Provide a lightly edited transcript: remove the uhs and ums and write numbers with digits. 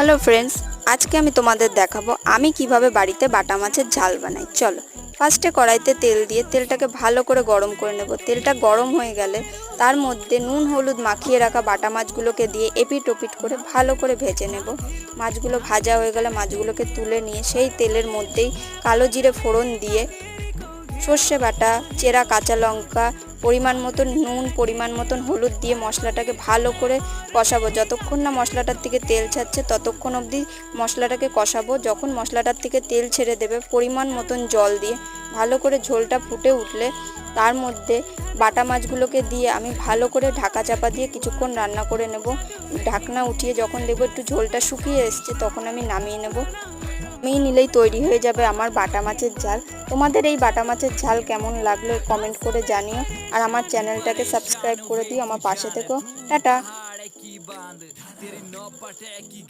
Hello friends, আজকে আমি তোমাদের দেখাবো আমি কিভাবে বাড়িতে বাটা মাছের ঝাল বানাই। চলো, ফার্স্টে কড়াইতে তেল দিয়ে তেলটাকে ভালো করে গরম করে নেব। তেলটা গরম হয়ে গেলে তার মধ্যে নুন হলুদ মাখিয়ে রাখা বাটা মাছগুলোকে দিয়ে এপিট ওপিট করে ভালো করে ভেজে নেব। মাছগুলো ভাজা হয়ে গেলে মাছগুলোকে তুলে নিয়ে সেই তেলের মধ্যেই কালো জিরে ফোড়ন দিয়ে সর্ষে বাটা, চেরা কাঁচা লঙ্কা, পরিমাণ মতন নুন, পরিমাণ মতন হলুদ দিয়ে মশলাটাকে ভালো করে কষাবো। যতক্ষণ না মশলাটার থেকে তেল ছাড়ছে ততক্ষণ অবধি মশলাটাকে কষাবো। যখন মশলাটার থেকে তেল ছেড়ে দেবে পরিমাণ মতন জল দিয়ে ভালো করে ঝোলটা ফুটে উঠলে তার মধ্যে বাটা মাছগুলোকে দিয়ে আমি ভালো করে ঢাকা চাপা দিয়ে কিছুক্ষণ রান্না করে নেব। ঢাকনা উঠিয়ে যখন দেখবো একটু ঝোলটা শুকিয়ে এসছে তখন আমি নামিয়ে নেব। নামিয়ে নিলেই তৈরি হয়ে যাবে আমার বাটা মাছের ঝাল। তোমাদের এই বাটা মাছের ঝাল কেমন লাগলো কমেন্ট করে জানিও, আর আমার চ্যানেলটাকে সাবস্ক্রাইব করে দিও। আমার পাশে থেকো। টাটা।